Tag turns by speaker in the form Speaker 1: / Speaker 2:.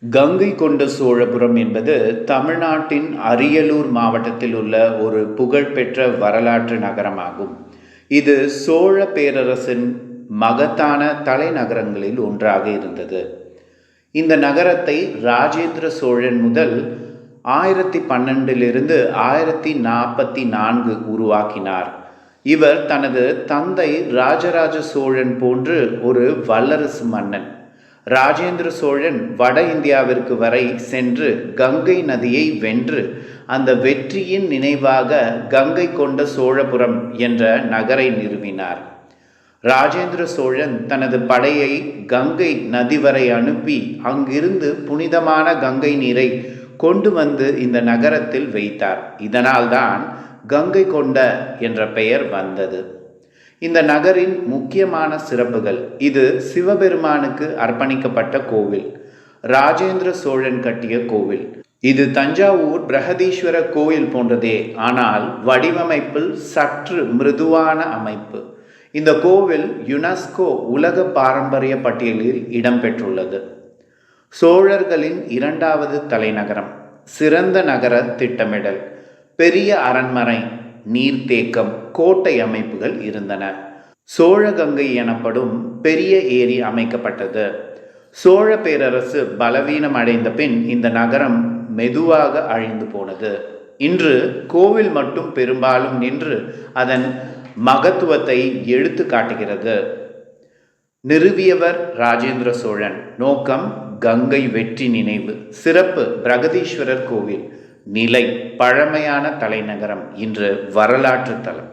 Speaker 1: கங்கை கொண்ட சோழபுரம் என்பது தமிழ்நாட்டின் அரியலூர் மாவட்டத்தில் உள்ள ஒரு புகழ்பெற்ற வரலாற்று நகரமாகும். இது சோழ பேரரசின் மகத்தான தலைநகரங்களில் ஒன்றாக இருந்தது. இந்த நகரத்தை ராஜேந்திர சோழன் முதல் 1012 1044 உருவாக்கினார். இவர் தனது தந்தை ராஜராஜ சோழன் போன்று ஒரு வல்லரசு மன்னன். ராஜேந்திர சோழன் வட இந்தியாவிற்கு வரை சென்று கங்கை நதியை வென்று அந்த வெற்றியின் நினைவாக கங்கை கொண்ட சோழபுரம் என்ற நகரை நிறுவினார். ராஜேந்திர சோழன் தனது படையை கங்கை நதி வரை அனுப்பி அங்கிருந்து புனிதமான கங்கை நீரை கொண்டு வந்து இந்த நகரத்தில் வைத்தார். இதனால்தான் கங்கை கொண்ட என்ற பெயர் வந்தது. இந்த நகரின் முக்கியமான சிறப்புகள்: இது சிவபெருமானுக்கு அர்ப்பணிக்கப்பட்ட கோவில், ராஜேந்திர சோழன் கட்டிய கோவில். இது தஞ்சாவூர் பிரகதீஸ்வர கோயில் போன்றதே, ஆனால் வடிவமைப்பில் சற்று மிருதுவான அமைப்பு. இந்த கோவில் யுனெஸ்கோ உலக பாரம்பரிய பட்டியலில் இடம்பெற்றுள்ளது. சோழர்களின் இரண்டாவது தலைநகரம், சிறந்த நகர திட்டமிடல், பெரிய அரண்மனை, நீர்த்தேக்கம், கோட்டை அமைப்புகள் இருந்தன. சோழகங்கை எனப்படும் பெரிய ஏரி அமைக்கப்பட்டது. சோழ பேரரசு பலவீனம் அடைந்த பின் இந்த நகரம் மெதுவாக அழிந்து போனது. இன்று கோவில் மட்டும் பெரும்பாலும் நின்று அதன் மகத்துவத்தை எடுத்து காட்டுகிறது. நிறுவியவர் ராஜேந்திர சோழன். நோக்கம் கங்கை வெற்றி நினைவு. சிறப்பு பிரகதீஸ்வரர் கோவில். நிலை பழமையான தலைநகரம், இன்று வரலாற்று தலம்.